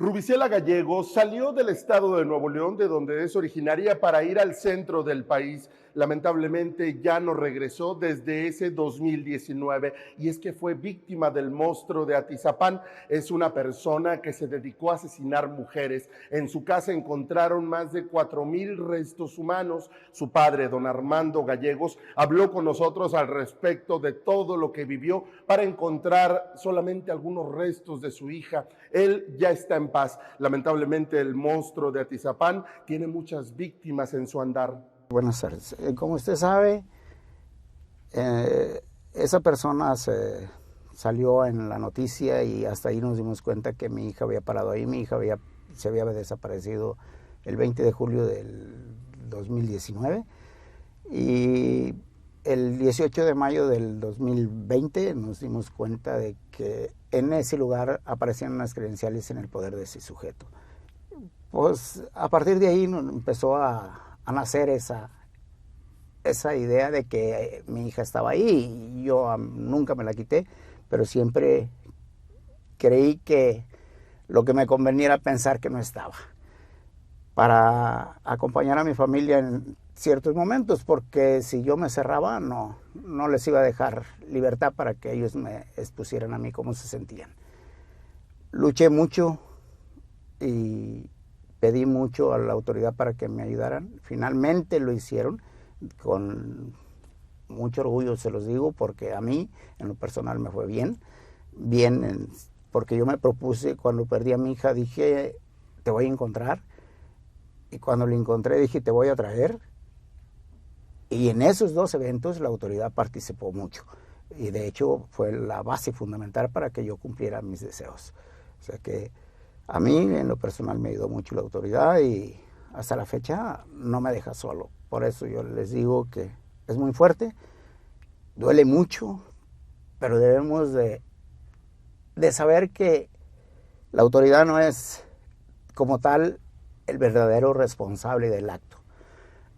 Rubicela Gallegos salió del estado de Nuevo León, de donde es originaria, para ir al centro del país. Lamentablemente ya no regresó desde ese 2019 y es que fue víctima del monstruo de Atizapán. Es una persona que se dedicó a asesinar mujeres. En su casa encontraron más de 4,000 restos humanos. Su padre, don Armando Gallegos, habló con nosotros al respecto de todo lo que vivió para encontrar solamente algunos restos de su hija. Él ya está en paz. Lamentablemente el monstruo de Atizapán tiene muchas víctimas en su andar. Buenas tardes. Como usted sabe, esa persona salió en la noticia y hasta ahí nos dimos cuenta que mi hija había parado ahí. Mi hija se había desaparecido el 20 de julio del 2019 y el 18 de mayo del 2020 nos dimos cuenta de que en ese lugar aparecían unas credenciales en el poder de ese sujeto. Pues a partir de ahí empezó a nacer esa idea de que mi hija estaba ahí y yo nunca me la quité, pero siempre creí que lo que me convenía era pensar que no estaba, para acompañar a mi familia en ciertos momentos, porque si yo me cerraba no les iba a dejar libertad para que ellos me expusieran a mí cómo se sentían. Luché mucho y pedí mucho a la autoridad para que me ayudaran. Finalmente lo hicieron, con mucho orgullo se los digo, porque a mí en lo personal me fue bien, porque yo me propuse, cuando perdí a mi hija, dije, te voy a encontrar, y cuando lo encontré dije, te voy a traer, y en esos dos eventos la autoridad participó mucho, y de hecho fue la base fundamental para que yo cumpliera mis deseos. O sea que a mí en lo personal me ayudó mucho la autoridad y hasta la fecha no me deja solo. Por eso yo les digo que es muy fuerte, duele mucho, pero debemos de saber que la autoridad no es como tal el verdadero responsable del acto.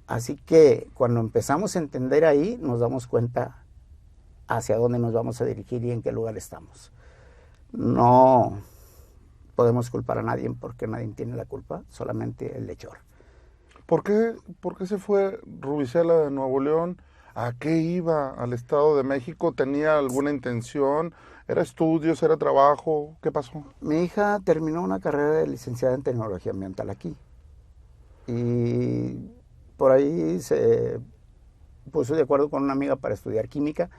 Así que cuando empezamos a entender ahí, nos damos cuenta hacia dónde nos vamos a dirigir y en qué lugar estamos. No podemos culpar a nadie porque nadie tiene la culpa, solamente el hechor. ¿Por qué se fue Rubicela de Nuevo León? ¿A qué iba al Estado de México? ¿Tenía alguna intención? ¿Era estudios? ¿Era trabajo? ¿Qué pasó? Mi hija terminó una carrera de licenciada en tecnología ambiental aquí. Y por ahí se puso de acuerdo con una amiga para estudiar química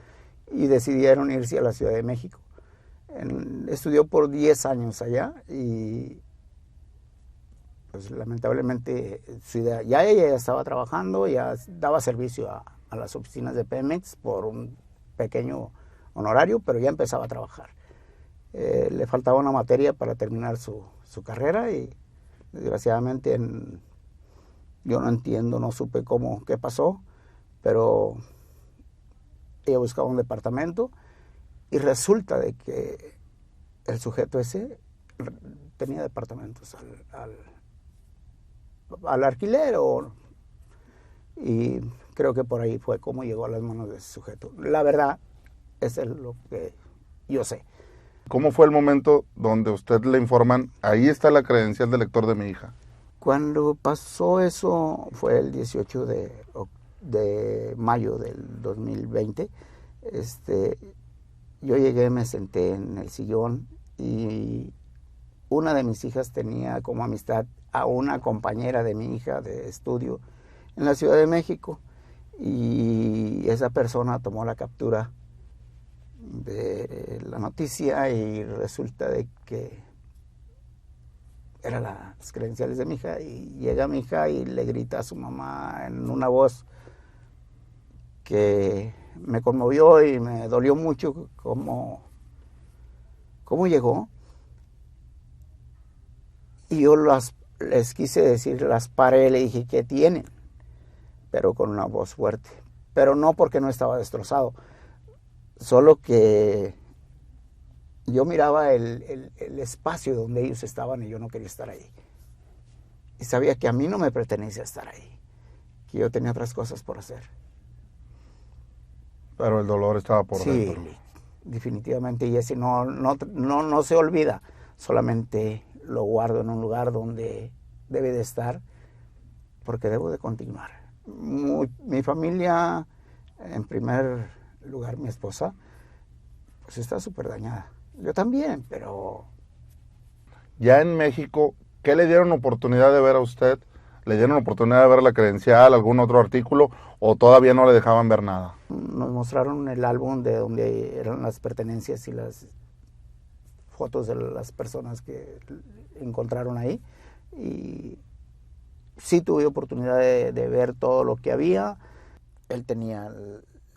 y decidieron irse a la Ciudad de México. Estudió por 10 años allá y pues lamentablemente su idea, ya ella ya estaba trabajando, ya daba servicio a las oficinas de Pemex por un pequeño honorario, pero ya empezaba a trabajar. Le faltaba una materia para terminar su carrera y desgraciadamente yo no entiendo, no supe qué pasó, pero ella buscaba un departamento y resulta de que el sujeto ese tenía departamentos al alquiler, y creo que por ahí fue como llegó a las manos de ese sujeto. La verdad, eso es lo que yo sé. ¿Cómo fue el momento donde usted le informan, ahí está la credencial de lector de mi hija? Cuando pasó eso fue el 18 de mayo del 2020. Yo llegué, me senté en el sillón y una de mis hijas tenía como amistad a una compañera de mi hija de estudio en la Ciudad de México, y esa persona tomó la captura de la noticia y resulta de que eran las credenciales de mi hija, y llega mi hija y le grita a su mamá en una voz que me conmovió y me dolió mucho cómo llegó. Y yo les quise decir, las paré, le dije, ¿qué tienen? Pero con una voz fuerte. Pero no porque no estaba destrozado, solo que yo miraba el espacio donde ellos estaban y yo no quería estar ahí. Y sabía que a mí no me pertenecía estar ahí, que yo tenía otras cosas por hacer. Pero el dolor estaba por dentro. Sí, definitivamente, y ese no se olvida, solamente lo guardo en un lugar donde debe de estar, porque debo de continuar. Mi familia, en primer lugar mi esposa, pues está súper dañada. Yo también, pero... Ya en México, ¿qué le dieron oportunidad de ver a usted? ¿Le dieron oportunidad de ver la credencial, algún otro artículo, o todavía no le dejaban ver nada? Nos mostraron el álbum de donde eran las pertenencias y las fotos de las personas que encontraron ahí, y sí tuve oportunidad de ver todo lo que había. Él tenía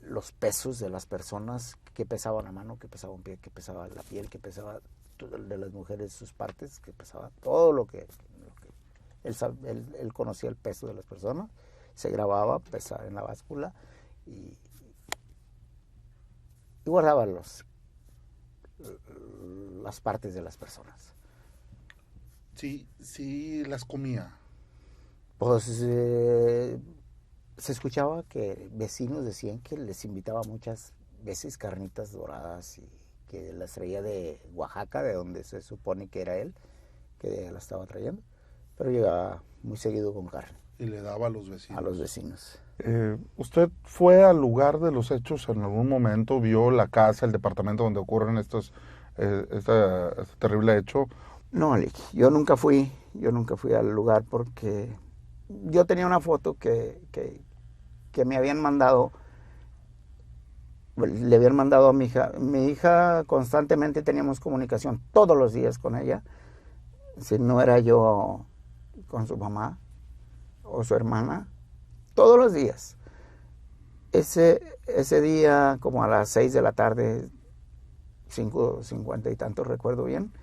los pesos de las personas, que pesaba una mano, que pesaba un pie, que pesaba la piel, que pesaba de las mujeres sus partes, que pesaba todo lo que él conocía el peso de las personas, se grababa, pesaba en la báscula y guardaba las partes de las personas. Sí, sí, las comía. Pues se escuchaba que vecinos decían que les invitaba muchas veces carnitas doradas y que las traía de Oaxaca, de donde se supone que era él, que la estaba trayendo, pero llegaba muy seguido con carne. Y le daba a los vecinos. A los vecinos. ¿Usted fue al lugar de los hechos en algún momento? ¿Vio la casa, el departamento donde ocurren este terrible hecho? No, Lick, yo nunca fui al lugar porque yo tenía una foto que me habían mandado, le habían mandado a mi hija. Mi hija constantemente teníamos comunicación todos los días con ella. Si no era yo con su mamá o su hermana, todos los días. Ese día, como a las 6 de la tarde, 5:50 y tanto, recuerdo bien,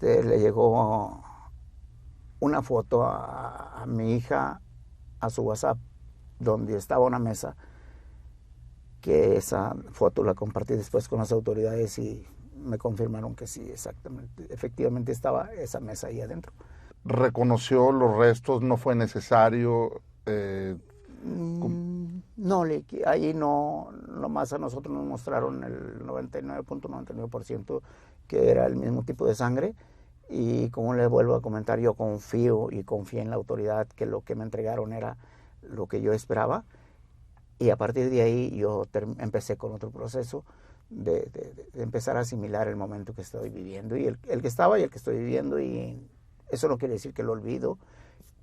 le llegó una foto a mi hija a su WhatsApp, donde estaba una mesa, que esa foto la compartí después con las autoridades y me confirmaron que sí, exactamente, efectivamente estaba esa mesa ahí adentro. ¿Reconoció los restos? ¿No fue necesario? No, ahí no, nomás a nosotros nos mostraron el 99.99% que era el mismo tipo de sangre, y como les vuelvo a comentar, yo confío y confié en la autoridad que lo que me entregaron era lo que yo esperaba, y a partir de ahí yo empecé con otro proceso de empezar a asimilar el momento que estoy viviendo, y el que estaba y el que estoy viviendo, y eso no quiere decir que lo olvido,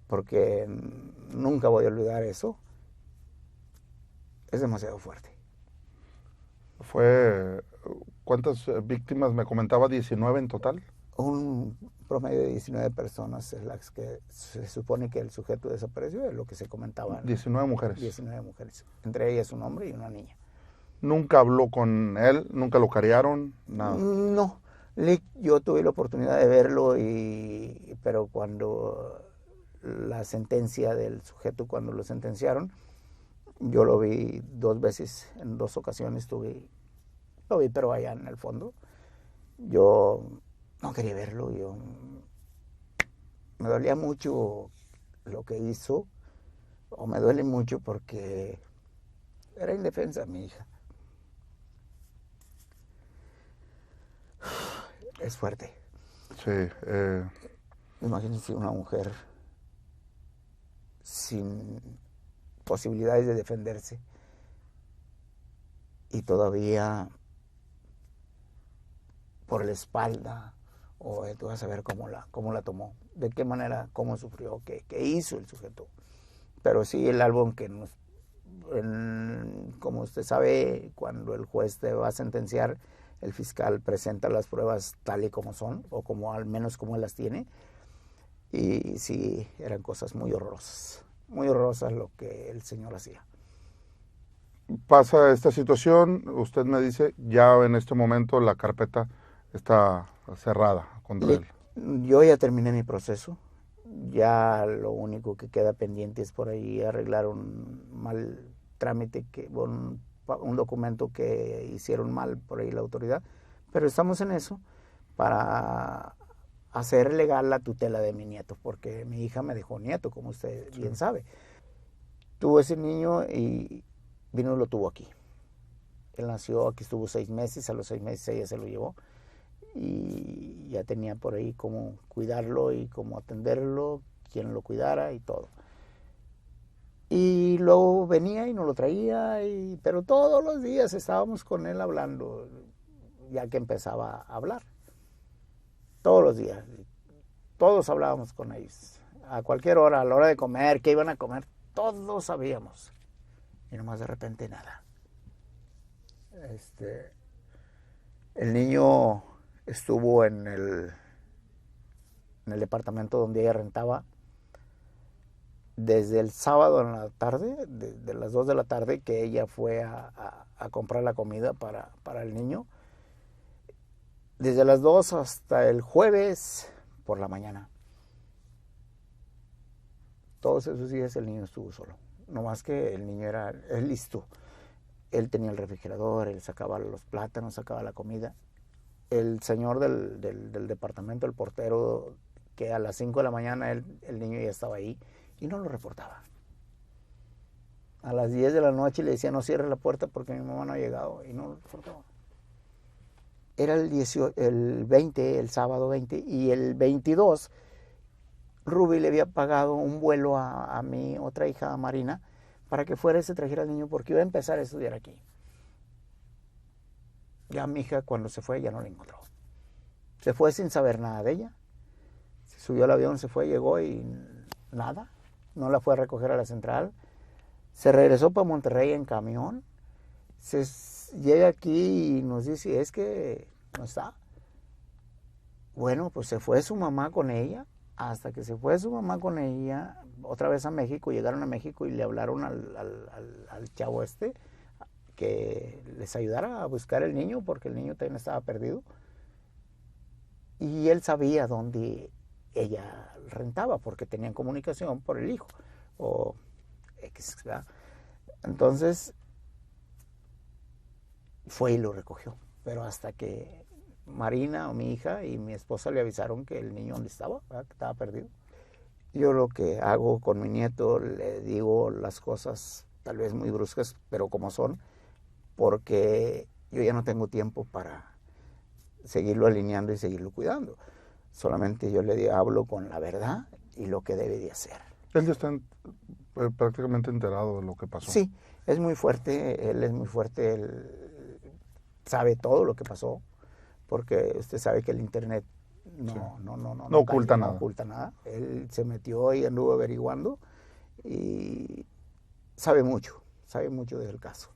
porque nunca voy a olvidar eso. Es demasiado fuerte. ¿Cuántas víctimas me comentaba? ¿19 en total? Un promedio de 19 personas es las que se supone que el sujeto desapareció, es lo que se comentaba. 19 mujeres. 19 mujeres, entre ellas un hombre y una niña. ¿Nunca habló con él? ¿Nunca lo carearon? Nada. No, yo tuve la oportunidad de verlo, pero cuando la sentencia del sujeto, cuando lo sentenciaron, yo lo vi 2 veces, en 2 ocasiones lo vi, pero allá en el fondo. Yo no quería verlo, me dolía mucho lo que hizo, o me duele mucho porque era indefensa mi hija. Es fuerte. Sí. Imagínense una mujer sin posibilidades de defenderse y todavía por la espalda, o tú vas a ver cómo la tomó, de qué manera, cómo sufrió, qué hizo el sujeto. Pero sí, el álbum como usted sabe, cuando el juez te va a sentenciar, el fiscal presenta las pruebas tal y como son, o como al menos como él las tiene, y sí, eran cosas muy horrorosas lo que el señor hacía. Pasa esta situación, usted me dice, ya en este momento la carpeta está cerrada contra él. Yo ya terminé mi proceso, ya lo único que queda pendiente es por ahí arreglar un mal trámite, un documento que hicieron mal por ahí la autoridad, pero estamos en eso para hacer legal la tutela de mi nieto, porque mi hija me dejó nieto, como usted bien sabe. Tuvo ese niño y lo tuvo aquí. Él nació aquí, estuvo 6 meses, a los 6 meses ella se lo llevó, y ya tenía por ahí cómo cuidarlo y cómo atenderlo, quién lo cuidara y todo. Y luego venía y nos lo traía, pero todos los días estábamos con él hablando, ya que empezaba a hablar. Todos los días, todos hablábamos con ellos. A cualquier hora, a la hora de comer, qué iban a comer, todos sabíamos. Y nomás de repente nada. El niño estuvo en el departamento donde ella rentaba desde el sábado en la tarde, de las 2 de la tarde, que ella fue a comprar la comida para el niño, desde las 2 hasta el jueves por la mañana. Todos esos días el niño estuvo solo. No más que el niño era listo. Él tenía el refrigerador, él sacaba los plátanos, sacaba la comida. El señor del departamento, el portero, que a las 5 de la mañana el niño ya estaba ahí y no lo reportaba. A las 10 de la noche le decía, no cierre la puerta porque mi mamá no ha llegado, y no lo reportaba. Era el 20, el sábado 20, y el 22, Ruby le había pagado un vuelo a mi otra hija, Marina, para que fuera y se trajera al niño porque iba a empezar a estudiar aquí. Ya mi hija, cuando se fue, ya no la encontró. Se fue sin saber nada de ella. Se subió al avión, se fue, llegó y nada. No la fue a recoger a la central. Se regresó para Monterrey en camión. Llega aquí y nos dice, es que no está. Bueno, pues se fue su mamá con ella. Hasta que se fue su mamá con ella otra vez a México, llegaron a México y le hablaron al chavo que les ayudara a buscar el niño, porque el niño también estaba perdido. Y él sabía dónde ella rentaba, porque tenían comunicación por el hijo, o X, ¿verdad? Entonces, fue y lo recogió. Pero hasta que Marina, o mi hija, y mi esposa le avisaron que el niño dónde estaba, ¿verdad? Que estaba perdido. Yo lo que hago con mi nieto, le digo las cosas tal vez muy bruscas, pero como son, porque yo ya no tengo tiempo para seguirlo alineando y seguirlo cuidando. Solamente yo hablo con la verdad y lo que debe de hacer. Él ya está prácticamente enterado de lo que pasó. Sí, es muy fuerte, él es muy fuerte, él sabe todo lo que pasó, porque usted sabe que el internet no oculta nada. No oculta nada. Él se metió y anduvo averiguando y sabe mucho del caso.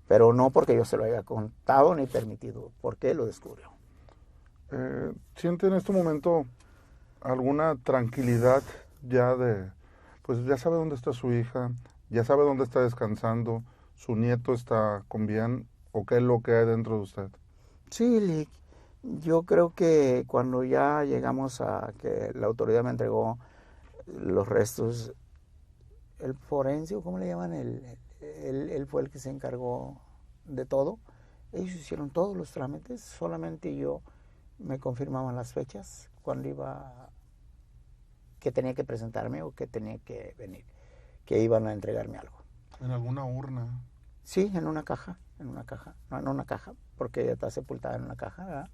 Pero no porque yo se lo haya contado ni permitido, porque él lo descubrió. ¿Siente en este momento alguna tranquilidad ya pues ya sabe dónde está su hija, ya sabe dónde está descansando, su nieto está con bien, o qué es lo que hay dentro de usted? Sí, Lick. Yo creo que cuando ya llegamos a que la autoridad me entregó los restos, el forense, ¿cómo le llaman? Él fue el que se encargó de todo. Ellos hicieron todos los trámites, solamente yo me confirmaban las fechas, cuando que tenía que presentarme o que tenía que venir, que iban a entregarme algo. ¿En alguna urna? Sí, en una caja, no en una caja, porque ella está sepultada en una caja, ¿verdad?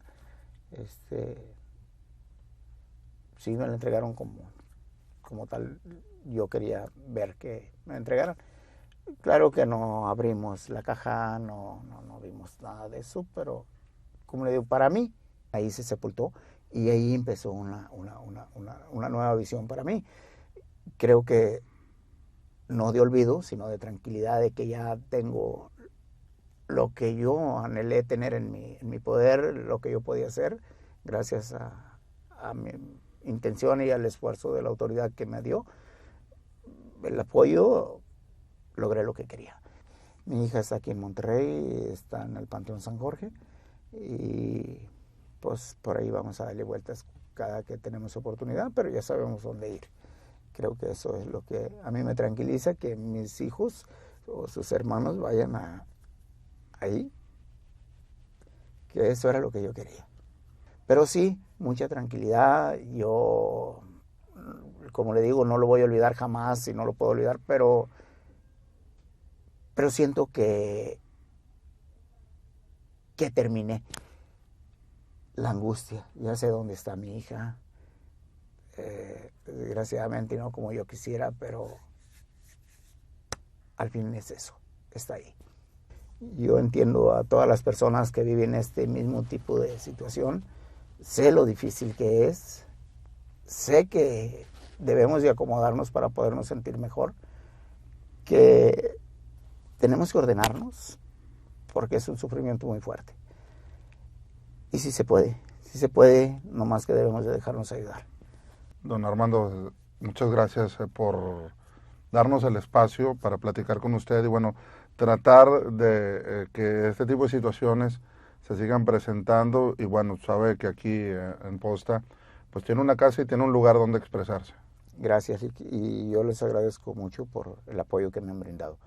Sí, me la entregaron como tal. Yo quería ver que me entregaran. Claro que no abrimos la caja, no vimos nada de eso, pero como le digo, para mí, ahí se sepultó y ahí empezó una nueva visión para mí. Creo que no de olvido, sino de tranquilidad, de que ya tengo lo que yo anhelé tener en mi poder, lo que yo podía hacer, gracias a mi intención y al esfuerzo de la autoridad que me dio el apoyo, logré lo que quería. Mi hija está aquí en Monterrey, está en el Panteón San Jorge, y pues por ahí vamos a darle vueltas cada que tenemos oportunidad, pero ya sabemos dónde ir. Creo que eso es lo que a mí me tranquiliza, que mis hijos o sus hermanos vayan ahí, que eso era lo que yo quería. Pero sí, mucha tranquilidad. Yo, como le digo, no lo voy a olvidar jamás y no lo puedo olvidar, pero siento que terminé. la angustia. Ya sé dónde está mi hija. Desgraciadamente no como yo quisiera, pero al fin es eso, está ahí. Yo entiendo a todas las personas que viven este mismo tipo de situación. Sé lo difícil que es. Sé que debemos de acomodarnos para podernos sentir mejor. Que tenemos que ordenarnos porque es un sufrimiento muy fuerte. Y si se puede, no más que debemos de dejarnos ayudar. Don Armando, muchas gracias por darnos el espacio para platicar con usted y bueno, tratar de que este tipo de situaciones se sigan presentando y bueno, sabe que aquí en Posta pues tiene una casa y tiene un lugar donde expresarse. Gracias y yo les agradezco mucho por el apoyo que me han brindado.